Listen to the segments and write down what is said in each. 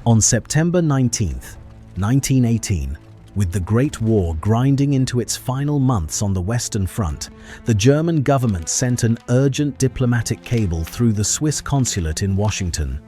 On September 19, 1918, with the Great War grinding into its final months on the Western Front, the German government sent an urgent diplomatic cable through the Swiss consulate in Washington.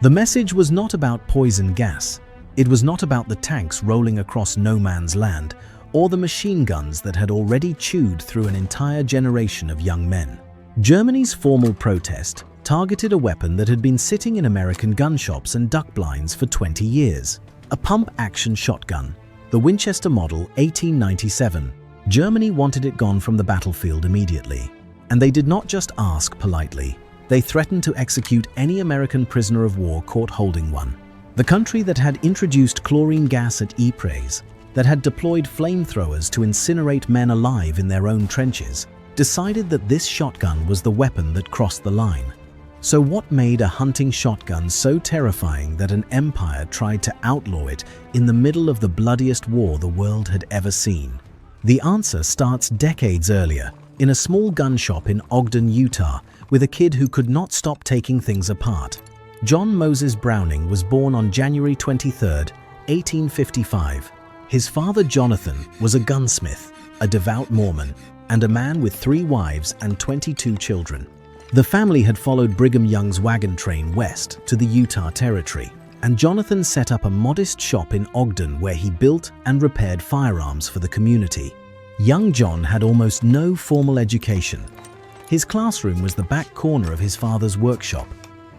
The message was not about poison gas. It was not about the tanks rolling across no man's land, or the machine guns that had already chewed through an entire generation of young men. Germany's formal protest targeted a weapon that had been sitting in American gun shops and duck blinds for 20 years, a pump-action shotgun, the Winchester Model 1897. Germany wanted it gone from the battlefield immediately. And they did not just ask politely, they threatened to execute any American prisoner of war caught holding one. The country that had introduced chlorine gas at Ypres, that had deployed flamethrowers to incinerate men alive in their own trenches, decided that this shotgun was the weapon that crossed the line. So what made a hunting shotgun so terrifying that an empire tried to outlaw it in the middle of the bloodiest war the world had ever seen? The answer starts decades earlier, in a small gun shop in Ogden, Utah, with a kid who could not stop taking things apart. John Moses Browning was born on January 23, 1855. His father Jonathan was a gunsmith, a devout Mormon, and a man with 3 wives and 22 children. The family had followed Brigham Young's wagon train west to the Utah Territory, and Jonathan set up a modest shop in Ogden where he built and repaired firearms for the community. Young John had almost no formal education. His classroom was the back corner of his father's workshop,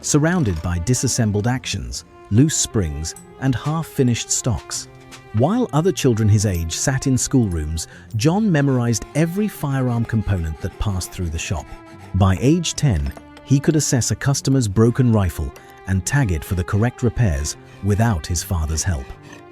surrounded by disassembled actions, loose springs, and half-finished stocks. While other children his age sat in schoolrooms, John memorized every firearm component that passed through the shop. By age 10, he could assess a customer's broken rifle and tag it for the correct repairs without his father's help.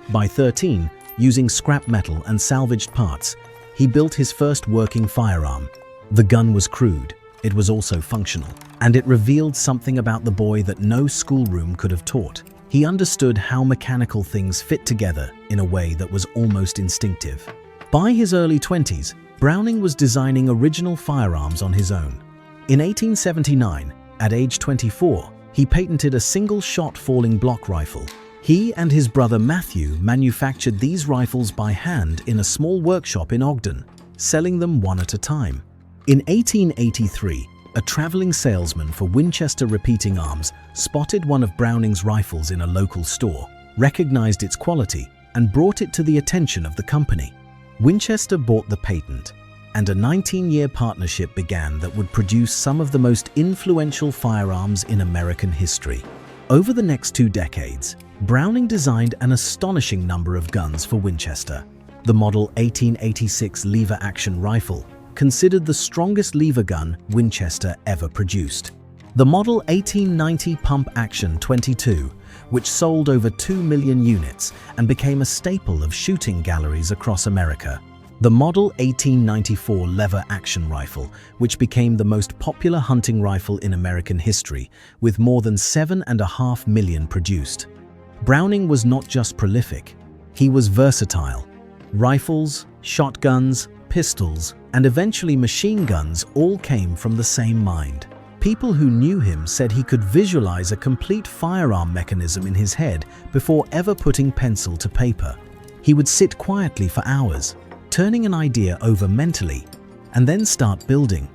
By 13, using scrap metal and salvaged parts, he built his first working firearm. The gun was crude, it was also functional, and it revealed something about the boy that no schoolroom could have taught. He understood how mechanical things fit together in a way that was almost instinctive. By his early 20s, Browning was designing original firearms on his own. In 1879, at age 24, he patented a single-shot falling block rifle. He and his brother Matthew manufactured these rifles by hand in a small workshop in Ogden, selling them one at a time. In 1883, a traveling salesman for Winchester Repeating Arms spotted one of Browning's rifles in a local store, recognized its quality, and brought it to the attention of the company. Winchester bought the patent, and a 19-year partnership began that would produce some of the most influential firearms in American history. Over the next 2 decades, Browning designed an astonishing number of guns for Winchester. The Model 1886 lever-action rifle, considered the strongest lever gun Winchester ever produced. The Model 1890 pump-action .22, which sold over 2 million units and became a staple of shooting galleries across America. The Model 1894 lever-action rifle, which became the most popular hunting rifle in American history, with more than 7.5 million produced. Browning was not just prolific, he was versatile. Rifles, shotguns, pistols, and eventually machine guns all came from the same mind. People who knew him said he could visualize a complete firearm mechanism in his head before ever putting pencil to paper. He would sit quietly for hours, turning an idea over mentally, and then start building.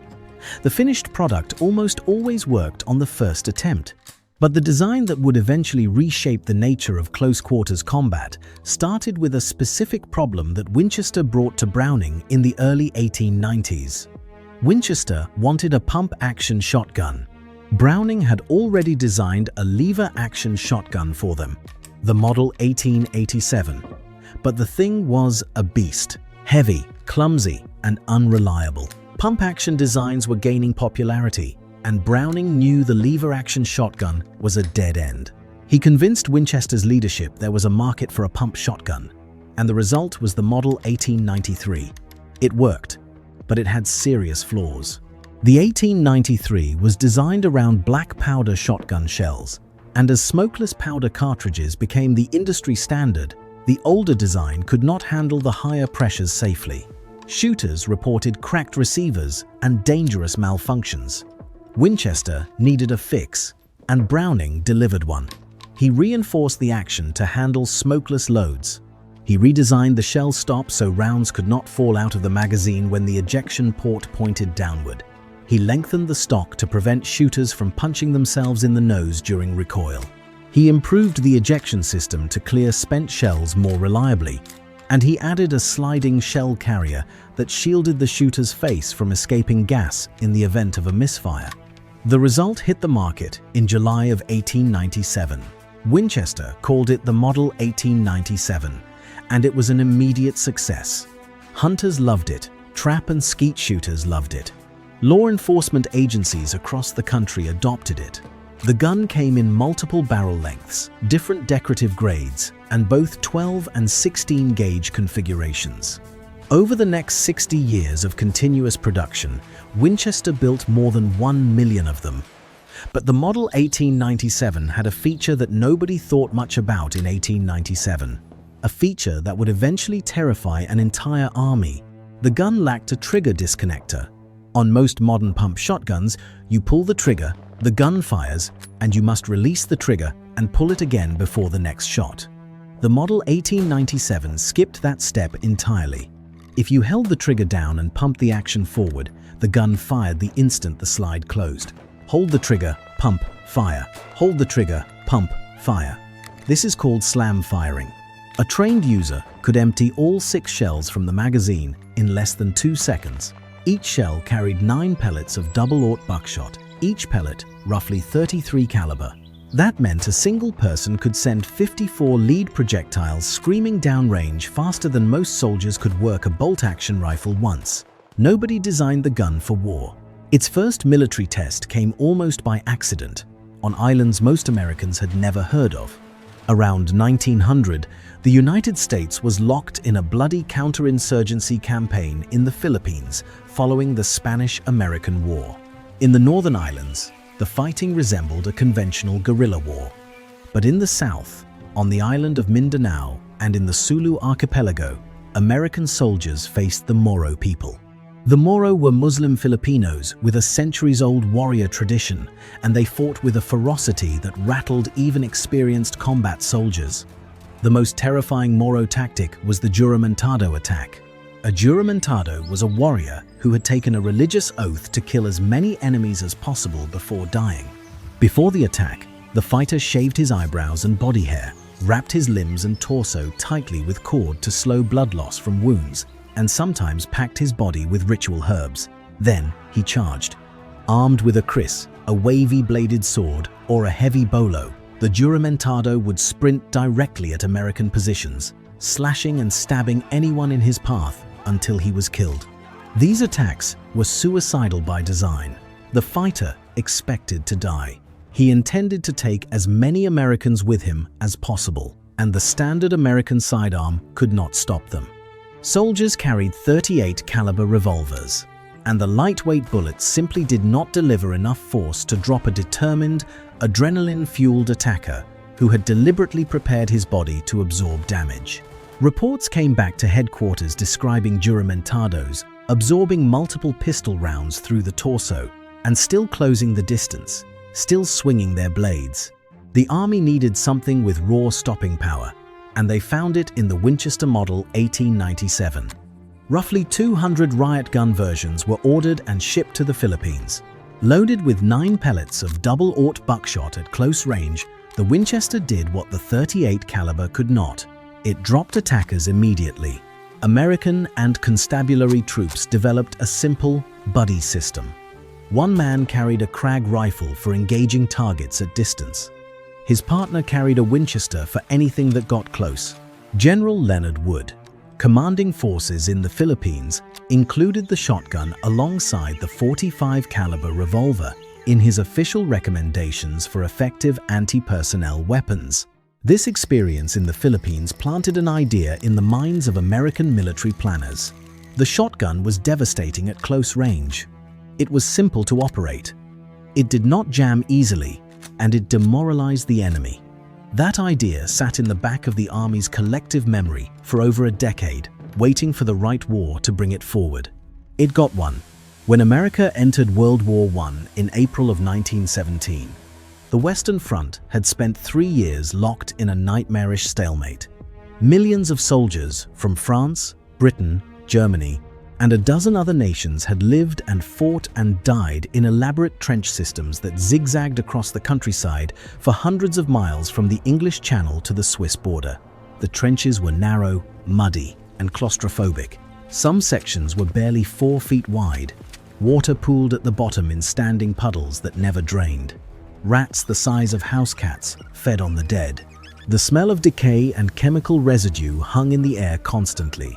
The finished product almost always worked on the first attempt, but the design that would eventually reshape the nature of close-quarters combat started with a specific problem that Winchester brought to Browning in the early 1890s. Winchester wanted a pump-action shotgun. Browning had already designed a lever-action shotgun for them, the Model 1887. But the thing was a beast. Heavy, clumsy, and unreliable. Pump-action designs were gaining popularity, and Browning knew the lever-action shotgun was a dead end. He convinced Winchester's leadership there was a market for a pump shotgun, and the result was the Model 1893. It worked, but it had serious flaws. The 1893 was designed around black powder shotgun shells, and as smokeless powder cartridges became the industry standard, the older design could not handle the higher pressures safely. Shooters reported cracked receivers and dangerous malfunctions. Winchester needed a fix, and Browning delivered one. He reinforced the action to handle smokeless loads. He redesigned the shell stop so rounds could not fall out of the magazine when the ejection port pointed downward. He lengthened the stock to prevent shooters from punching themselves in the nose during recoil. He improved the ejection system to clear spent shells more reliably, and he added a sliding shell carrier that shielded the shooter's face from escaping gas in the event of a misfire. The result hit the market in July of 1897. Winchester called it the Model 1897, and it was an immediate success. Hunters loved it, trap and skeet shooters loved it. Law enforcement agencies across the country adopted it. The gun came in multiple barrel lengths, different decorative grades, and both 12 and 16 gauge configurations. Over the next 60 years of continuous production, Winchester built more than 1 million of them. But the Model 1897 had a feature that nobody thought much about in 1897, a feature that would eventually terrify an entire army. The gun lacked a trigger disconnector. On most modern pump shotguns, you pull the trigger, the gun fires, and you must release the trigger and pull it again before the next shot. The Model 1897 skipped that step entirely. If you held the trigger down and pumped the action forward, the gun fired the instant the slide closed. Hold the trigger, pump, fire. Hold the trigger, pump, fire. This is called slam firing. A trained user could empty all 6 shells from the magazine in less than 2 seconds. Each shell carried 9 pellets of double-aught buckshot, each pellet roughly 33 caliber. That meant a single person could send 54 lead projectiles screaming downrange faster than most soldiers could work a bolt-action rifle once. Nobody designed the gun for war. Its first military test came almost by accident, on islands most Americans had never heard of. Around 1900, the United States was locked in a bloody counterinsurgency campaign in the Philippines following the Spanish-American War. In the northern islands, the fighting resembled a conventional guerrilla war. But in the south, on the island of Mindanao and in the Sulu archipelago, American soldiers faced the Moro people. The Moro were Muslim Filipinos with a centuries-old warrior tradition, and they fought with a ferocity that rattled even experienced combat soldiers. The most terrifying Moro tactic was the juramentado attack. A juramentado was a warrior who had taken a religious oath to kill as many enemies as possible before dying. Before the attack, the fighter shaved his eyebrows and body hair, wrapped his limbs and torso tightly with cord to slow blood loss from wounds, and sometimes packed his body with ritual herbs. Then he charged. Armed with a kris, a wavy-bladed sword, or a heavy bolo, the juramentado would sprint directly at American positions, slashing and stabbing anyone in his path until he was killed. These attacks were suicidal by design. The fighter expected to die. He intended to take as many Americans with him as possible, and the standard American sidearm could not stop them. Soldiers carried 38 caliber revolvers, and the lightweight bullets simply did not deliver enough force to drop a determined, adrenaline-fueled attacker who had deliberately prepared his body to absorb damage. Reports came back to headquarters describing juramentados absorbing multiple pistol rounds through the torso and still closing the distance, still swinging their blades. The army needed something with raw stopping power, and they found it in the Winchester Model 1897. Roughly 200 riot gun versions were ordered and shipped to the Philippines. Loaded with 9 pellets of double-aught buckshot at close range, the Winchester did what the .38 caliber could not. It dropped attackers immediately. American and constabulary troops developed a simple buddy system. One man carried a Krag rifle for engaging targets at distance. His partner carried a Winchester for anything that got close. General Leonard Wood, commanding forces in the Philippines, included the shotgun alongside the .45 caliber revolver in his official recommendations for effective anti-personnel weapons. This experience in the Philippines planted an idea in the minds of American military planners. The shotgun was devastating at close range. It was simple to operate. It did not jam easily, and it demoralized the enemy. That idea sat in the back of the Army's collective memory for over a decade, waiting for the right war to bring it forward. It got one. When America entered World War I in April of 1917, The Western Front had spent 3 years locked in a nightmarish stalemate. Millions of soldiers from France, Britain, Germany, and a dozen other nations had lived and fought and died in elaborate trench systems that zigzagged across the countryside for hundreds of miles from the English Channel to the Swiss border. The trenches were narrow, muddy, and claustrophobic. Some sections were barely 4 feet wide. Water pooled at the bottom in standing puddles that never drained. Rats the size of house cats fed on the dead. The smell of decay and chemical residue hung in the air constantly.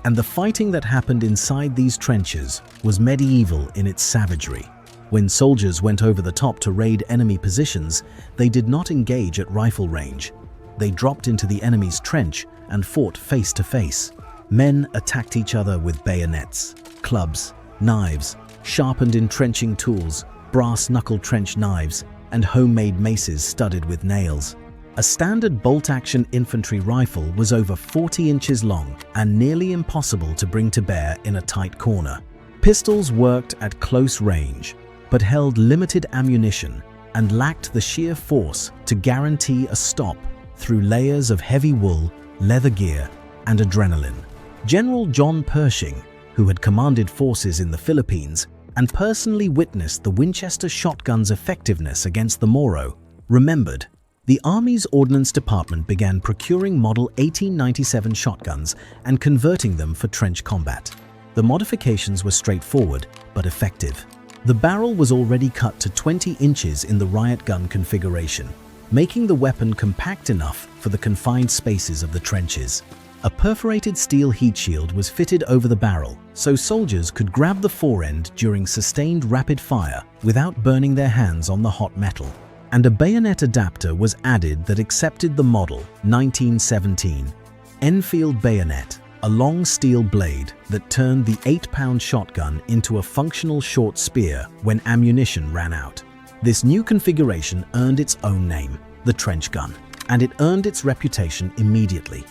And the fighting that happened inside these trenches was medieval in its savagery. When soldiers went over the top to raid enemy positions, they did not engage at rifle range. They dropped into the enemy's trench and fought face to face. Men attacked each other with bayonets, clubs, knives, sharpened entrenching tools, brass-knuckle trench knives, and homemade maces studded with nails. A standard bolt-action infantry rifle was over 40 inches long and nearly impossible to bring to bear in a tight corner. Pistols worked at close range, but held limited ammunition and lacked the sheer force to guarantee a stop through layers of heavy wool, leather gear, and adrenaline. General John Pershing, who had commanded forces in the Philippines and personally witnessed the Winchester shotgun's effectiveness against the Moro, remembered. The Army's Ordnance Department began procuring Model 1897 shotguns and converting them for trench combat. The modifications were straightforward but effective. The barrel was already cut to 20 inches in the riot gun configuration, making the weapon compact enough for the confined spaces of the trenches. A perforated steel heat shield was fitted over the barrel, so soldiers could grab the forend during sustained rapid fire without burning their hands on the hot metal. And a bayonet adapter was added that accepted the Model 1917 Enfield bayonet, a long steel blade that turned the 8-pound shotgun into a functional short spear when ammunition ran out. This new configuration earned its own name, the trench gun, and it earned its reputation immediately.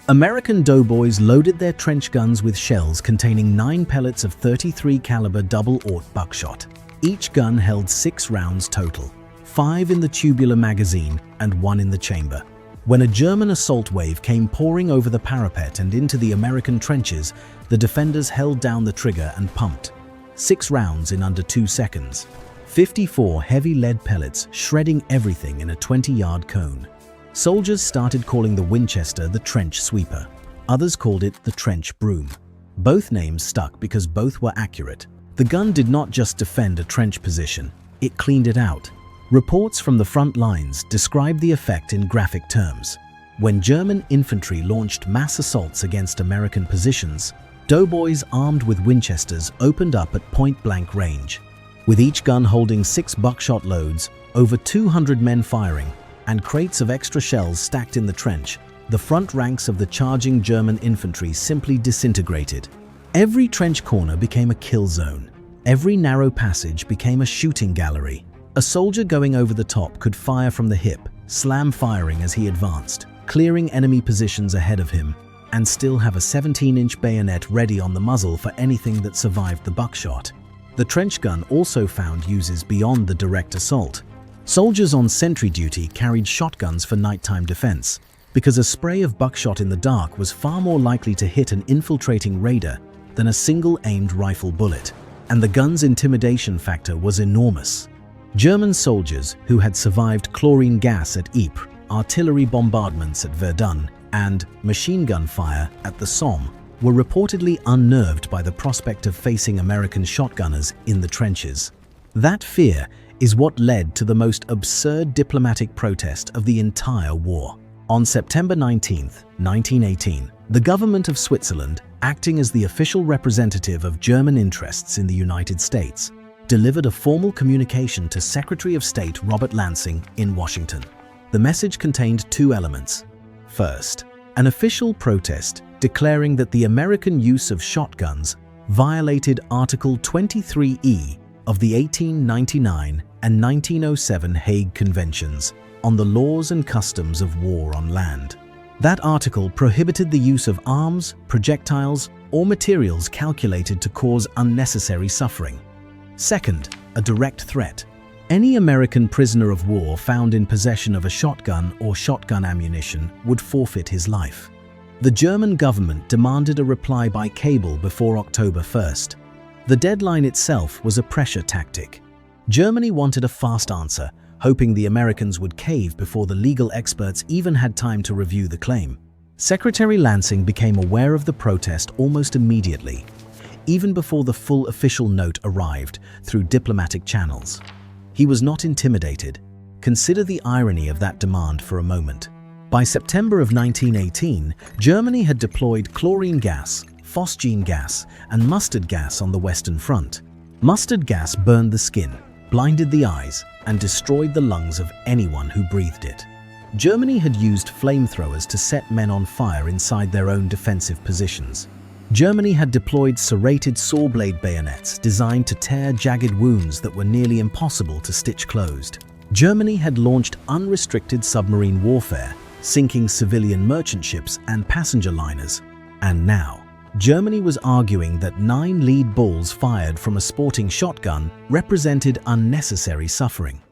American doughboys loaded their trench guns with shells containing 9 pellets of .33 caliber double-aught buckshot. Each gun held 6 rounds total, 5 in the tubular magazine and 1 in the chamber. When a German assault wave came pouring over the parapet and into the American trenches, the defenders held down the trigger and pumped. 6 rounds in under 2 seconds. 54 heavy lead pellets shredding everything in a 20-yard cone. Soldiers started calling the Winchester the trench sweeper. Others called it the trench broom. Both names stuck because both were accurate. The gun did not just defend a trench position, it cleaned it out. Reports from the front lines described the effect in graphic terms. When German infantry launched mass assaults against American positions, doughboys armed with Winchesters opened up at point-blank range. With each gun holding 6 buckshot loads, over 200 men firing, and crates of extra shells stacked in the trench, the front ranks of the charging German infantry simply disintegrated. Every trench corner became a kill zone. Every narrow passage became a shooting gallery. A soldier going over the top could fire from the hip, slam firing as he advanced, clearing enemy positions ahead of him, and still have a 17-inch bayonet ready on the muzzle for anything that survived the buckshot. The trench gun also found uses beyond the direct assault. Soldiers on sentry duty carried shotguns for nighttime defense, because a spray of buckshot in the dark was far more likely to hit an infiltrating raider than a single aimed rifle bullet, and the gun's intimidation factor was enormous. German soldiers who had survived chlorine gas at Ypres, artillery bombardments at Verdun, and machine gun fire at the Somme were reportedly unnerved by the prospect of facing American shotgunners in the trenches. That fear is what led to the most absurd diplomatic protest of the entire war. On September 19, 1918, the government of Switzerland, acting as the official representative of German interests in the United States, delivered a formal communication to Secretary of State Robert Lansing in Washington. The message contained 2 elements. First, an official protest declaring that the American use of shotguns violated Article 23E of the 1899 and 1907 Hague Conventions on the laws and customs of war on land. That article prohibited the use of arms, projectiles, or materials calculated to cause unnecessary suffering. Second, a direct threat. Any American prisoner of war found in possession of a shotgun or shotgun ammunition would forfeit his life. The German government demanded a reply by cable before October 1st. The deadline itself was a pressure tactic. Germany wanted a fast answer, hoping the Americans would cave before the legal experts even had time to review the claim. Secretary Lansing became aware of the protest almost immediately, even before the full official note arrived through diplomatic channels. He was not intimidated. Consider the irony of that demand for a moment. By September of 1918, Germany had deployed chlorine gas, phosgene gas, and mustard gas on the Western Front. Mustard gas burned the skin, blinded the eyes, and destroyed the lungs of anyone who breathed it. Germany had used flamethrowers to set men on fire inside their own defensive positions. Germany had deployed serrated saw-blade bayonets designed to tear jagged wounds that were nearly impossible to stitch closed. Germany had launched unrestricted submarine warfare, sinking civilian merchant ships and passenger liners. And now, Germany was arguing that 9 lead balls fired from a sporting shotgun represented unnecessary suffering.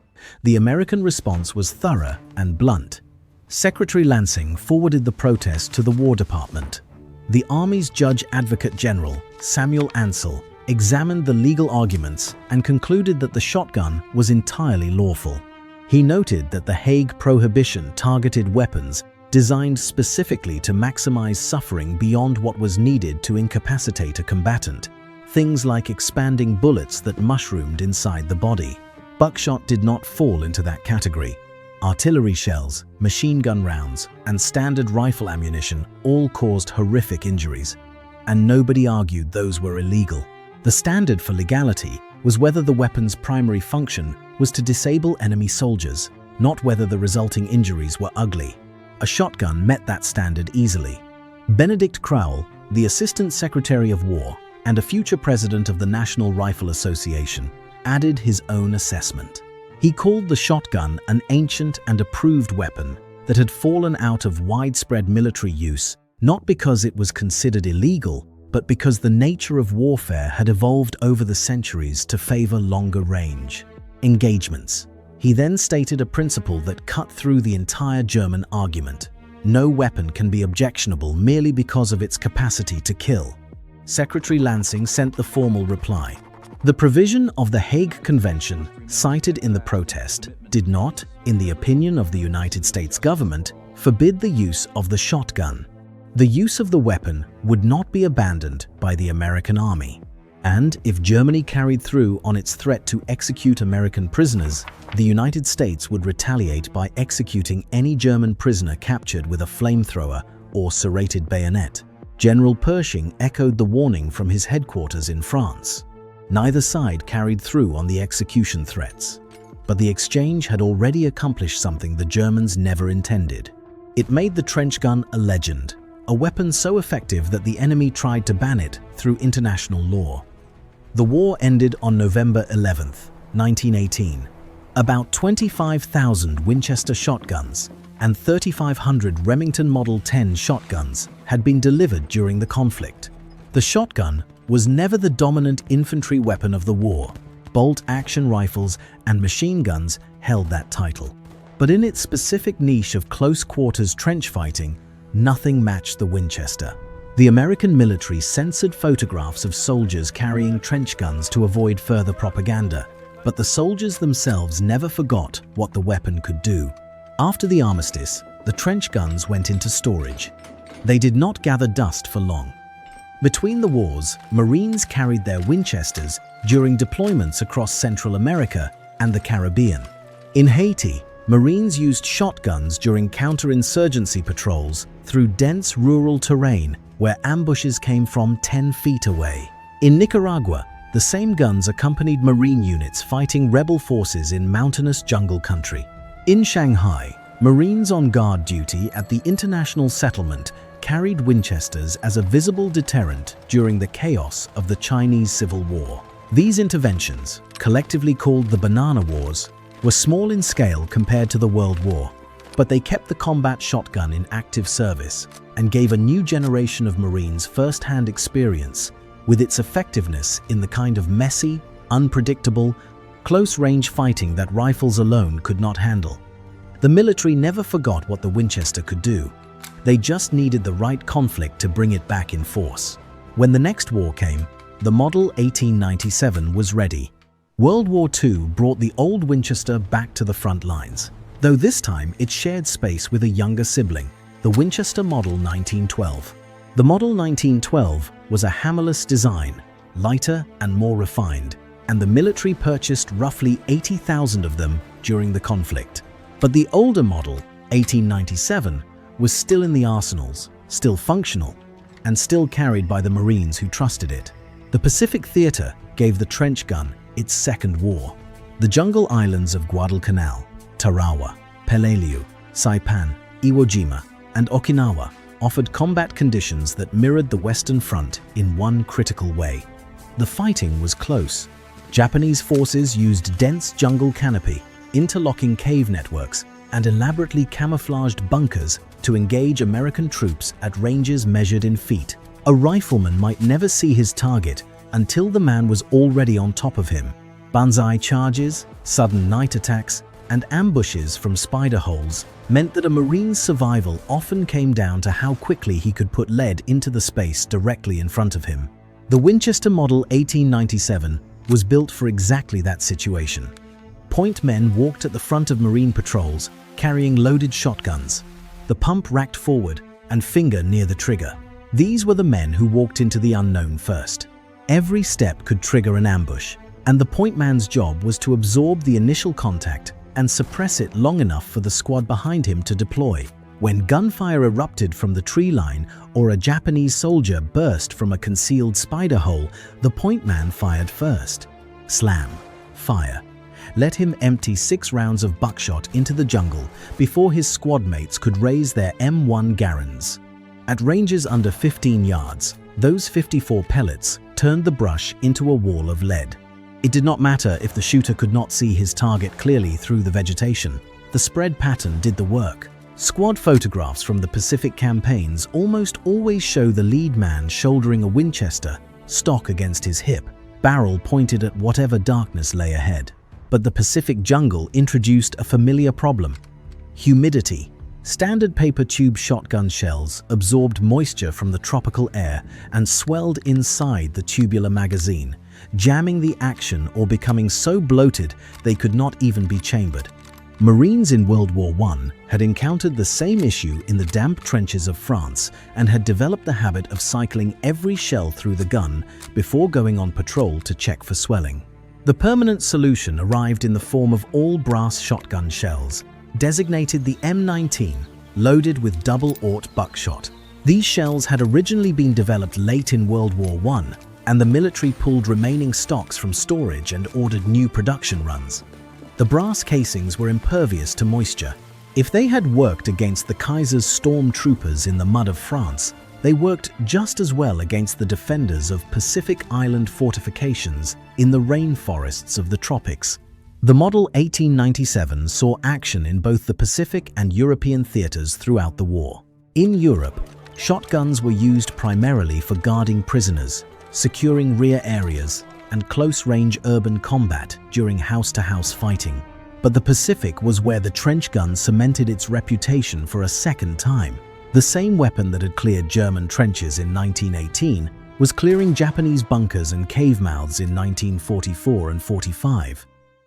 The American response was thorough and blunt. Secretary Lansing forwarded the protest to the War Department. The Army's Judge Advocate General, Samuel Ansel, examined the legal arguments and concluded that the shotgun was entirely lawful. He noted that the Hague Prohibition targeted weapons designed specifically to maximize suffering beyond what was needed to incapacitate a combatant, things like expanding bullets that mushroomed inside the body. Buckshot did not fall into that category. Artillery shells, machine gun rounds, and standard rifle ammunition all caused horrific injuries, and nobody argued those were illegal. The standard for legality was whether the weapon's primary function was to disable enemy soldiers, not whether the resulting injuries were ugly. A shotgun met that standard easily. Benedict Crowell, the Assistant Secretary of War and a future president of the National Rifle Association, added his own assessment. He called the shotgun an ancient and approved weapon that had fallen out of widespread military use, not because it was considered illegal, but because the nature of warfare had evolved over the centuries to favor longer range engagements. He then stated a principle that cut through the entire German argument. No weapon can be objectionable merely because of its capacity to kill. Secretary Lansing sent the formal reply. The provision of the Hague Convention cited in the protest did not, in the opinion of the United States government, forbid the use of the shotgun. The use of the weapon would not be abandoned by the American Army. And if Germany carried through on its threat to execute American prisoners, the United States would retaliate by executing any German prisoner captured with a flamethrower or serrated bayonet. General Pershing echoed the warning from his headquarters in France. Neither side carried through on the execution threats. But the exchange had already accomplished something the Germans never intended. It made the trench gun a legend, a weapon so effective that the enemy tried to ban it through international law. The war ended on November 11, 1918. About 25,000 Winchester shotguns and 3,500 Remington Model 10 shotguns had been delivered during the conflict. The shotgun was never the dominant infantry weapon of the war. Bolt-action rifles and machine guns held that title. But in its specific niche of close-quarters trench fighting, nothing matched the Winchester. The American military censored photographs of soldiers carrying trench guns to avoid further propaganda, but the soldiers themselves never forgot what the weapon could do. After the Armistice, the trench guns went into storage. They did not gather dust for long. Between the wars, Marines carried their Winchesters during deployments across Central America and the Caribbean. In Haiti, Marines used shotguns during counterinsurgency patrols through dense rural terrain where ambushes came from 10 feet away. In Nicaragua, the same guns accompanied Marine units fighting rebel forces in mountainous jungle country. In Shanghai, Marines on guard duty at the international settlement carried Winchesters as a visible deterrent during the chaos of the Chinese Civil War. These interventions, collectively called the Banana Wars, were small in scale compared to the World War, but they kept the combat shotgun in active service and gave a new generation of Marines first-hand experience with its effectiveness in the kind of messy, unpredictable, close-range fighting that rifles alone could not handle. The military never forgot what the Winchester could do. They just needed the right conflict to bring it back in force. When the next war came, the Model 1897 was ready. World War II brought the old Winchester back to the front lines, though this time it shared space with a younger sibling, the Winchester Model 1912. The Model 1912 was a hammerless design, lighter and more refined, and the military purchased roughly 80,000 of them during the conflict. But the older Model 1897 was still in the arsenals, still functional, and still carried by the Marines who trusted it. The Pacific Theater gave the trench gun its second war. The jungle islands of Guadalcanal, Tarawa, Peleliu, Saipan, Iwo Jima, and Okinawa offered combat conditions that mirrored the Western Front in one critical way. The fighting was close. Japanese forces used dense jungle canopy, interlocking cave networks, and elaborately camouflaged bunkers to engage American troops at ranges measured in feet. A rifleman might never see his target until the man was already on top of him. Banzai charges, sudden night attacks, and ambushes from spider holes meant that a Marine's survival often came down to how quickly he could put lead into the space directly in front of him. The Winchester Model 1897 was built for exactly that situation. Point men walked at the front of Marine patrols, carrying loaded shotguns, the pump racked forward and finger near the trigger. These were the men who walked into the unknown first. Every step could trigger an ambush, and the point man's job was to absorb the initial contact and suppress it long enough for the squad behind him to deploy. When gunfire erupted from the tree line or a Japanese soldier burst from a concealed spider hole, the point man fired first. Slam. Fire. Let him empty 6 rounds of buckshot into the jungle before his squad mates could raise their M1 Garans. At ranges under 15 yards, those 54 pellets turned the brush into a wall of lead. It did not matter if the shooter could not see his target clearly through the vegetation. The spread pattern did the work. Squad photographs from the Pacific campaigns almost always show the lead man shouldering a Winchester, stock against his hip, barrel pointed at whatever darkness lay ahead. But the Pacific jungle introduced a familiar problem: humidity. Standard paper tube shotgun shells absorbed moisture from the tropical air and swelled inside the tubular magazine, jamming the action or becoming so bloated they could not even be chambered. Marines in World War I had encountered the same issue in the damp trenches of France and had developed the habit of cycling every shell through the gun before going on patrol to check for swelling. The permanent solution arrived in the form of all-brass shotgun shells, designated the M19, loaded with double-aught buckshot. These shells had originally been developed late in World War I, and the military pulled remaining stocks from storage and ordered new production runs. The brass casings were impervious to moisture. If they had worked against the Kaiser's stormtroopers in the mud of France, they worked just as well against the defenders of Pacific Island fortifications in the rainforests of the tropics. The Model 1897 saw action in both the Pacific and European theaters throughout the war. In Europe, shotguns were used primarily for guarding prisoners, securing rear areas, and close-range urban combat during house-to-house fighting. But the Pacific was where the trench gun cemented its reputation for a second time. The same weapon that had cleared German trenches in 1918 was clearing Japanese bunkers and cave mouths in 1944 and 45.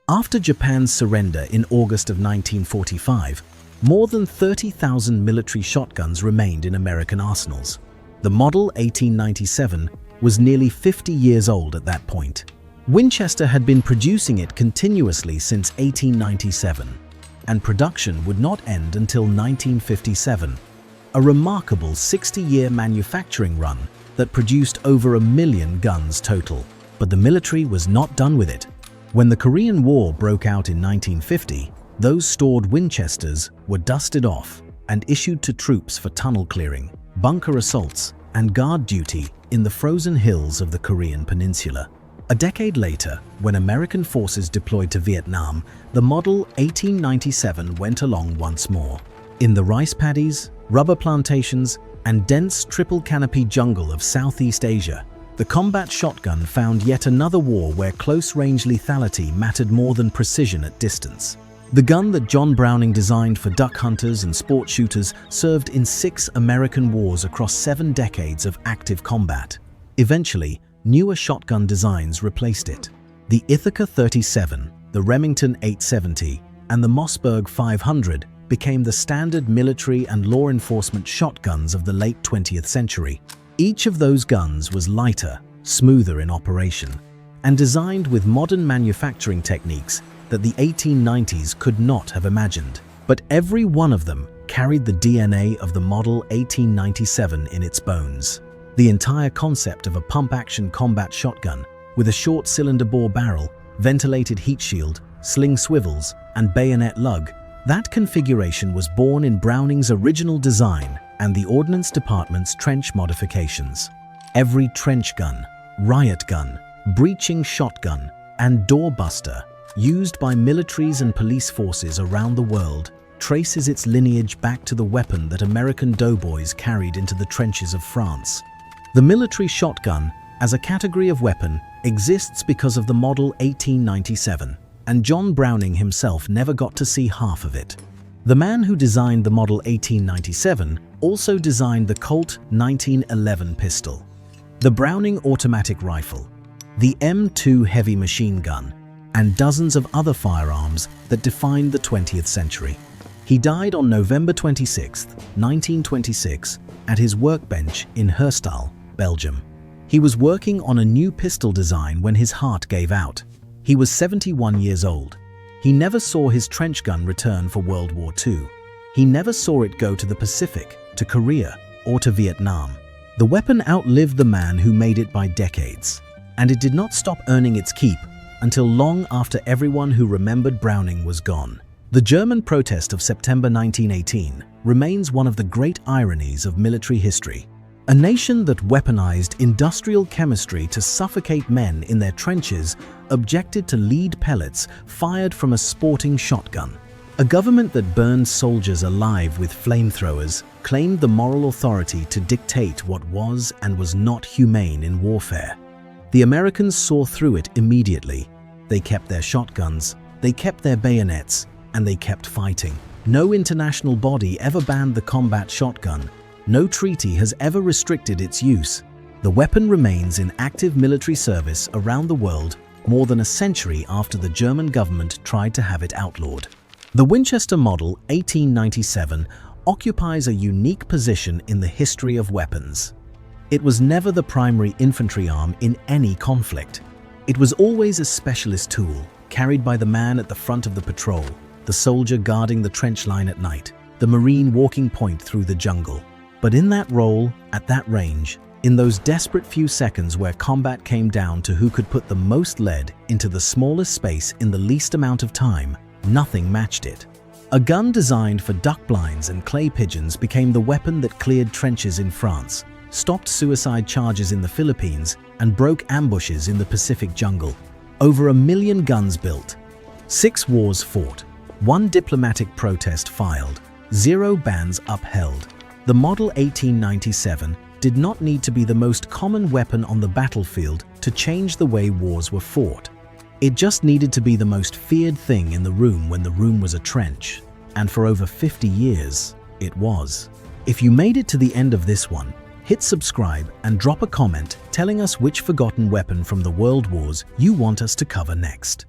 After Japan's surrender in August of 1945, more than 30,000 military shotguns remained in American arsenals. The Model 1897 was nearly 50 years old at that point. Winchester had been producing it continuously since 1897, and production would not end until 1957. A remarkable 60-year manufacturing run that produced over 1 million guns total. But the military was not done with it. When the Korean War broke out in 1950, those stored Winchesters were dusted off and issued to troops for tunnel clearing, bunker assaults, and guard duty in the frozen hills of the Korean peninsula. A decade later, when American forces deployed to Vietnam, the Model 1897 went along once more. In the rice paddies, rubber plantations, and dense triple canopy jungle of Southeast Asia, The combat shotgun found yet another war where close-range lethality mattered more than precision at distance. The gun that John Browning designed for duck hunters and sport shooters served in 6 American wars across 7 decades of active combat. Eventually, newer shotgun designs replaced it. The Ithaca 37, the Remington 870, and the Mossberg 500 became the standard military and law enforcement shotguns of the late 20th century. Each of those guns was lighter, smoother in operation, and designed with modern manufacturing techniques that the 1890s could not have imagined. But every one of them carried the DNA of the Model 1897 in its bones. The entire concept of a pump-action combat shotgun with a short cylinder bore barrel, ventilated heat shield, sling swivels, and bayonet lug, that configuration was born in Browning's original design and the Ordnance Department's trench modifications. Every trench gun, riot gun, breaching shotgun, and doorbuster used by militaries and police forces around the world traces its lineage back to the weapon that American doughboys carried into the trenches of France. The military shotgun, as a category of weapon, exists because of the Model 1897, and John Browning himself never got to see half of it. The man who designed the Model 1897 also designed the Colt 1911 pistol, the Browning automatic rifle, the M2 heavy machine gun, and dozens of other firearms that defined the 20th century. He died on November 26, 1926, at his workbench in Herstal, Belgium. He was working on a new pistol design when his heart gave out. He was 71 years old. He never saw his trench gun return for World War II. He never saw it go to the Pacific, to Korea, or to Vietnam. The weapon outlived the man who made it by decades, and it did not stop earning its keep until long after everyone who remembered Browning was gone. The German protest of September 1918 remains one of the great ironies of military history. A nation that weaponized industrial chemistry to suffocate men in their trenches objected to lead pellets fired from a sporting shotgun. A government that burned soldiers alive with flamethrowers claimed the moral authority to dictate what was and was not humane in warfare. The Americans saw through it immediately. They kept their shotguns, they kept their bayonets, and they kept fighting. No international body ever banned the combat shotgun. No treaty has ever restricted its use. The weapon remains in active military service around the world more than a century after the German government tried to have it outlawed. The Winchester Model 1897 occupies a unique position in the history of weapons. It was never the primary infantry arm in any conflict. It was always a specialist tool, carried by the man at the front of the patrol, the soldier guarding the trench line at night, the Marine walking point through the jungle. But in that role, at that range, in those desperate few seconds where combat came down to who could put the most lead into the smallest space in the least amount of time, nothing matched it. A gun designed for duck blinds and clay pigeons became the weapon that cleared trenches in France, stopped suicide charges in the Philippines, and broke ambushes in the Pacific jungle. Over 1 million guns built, 6 wars fought, 1 diplomatic protest filed, 0 bans upheld. The Model 1897 did not need to be the most common weapon on the battlefield to change the way wars were fought. It just needed to be the most feared thing in the room when the room was a trench. And for over 50 years, it was. If you made it to the end of this one, hit subscribe and drop a comment telling us which forgotten weapon from the World Wars you want us to cover next.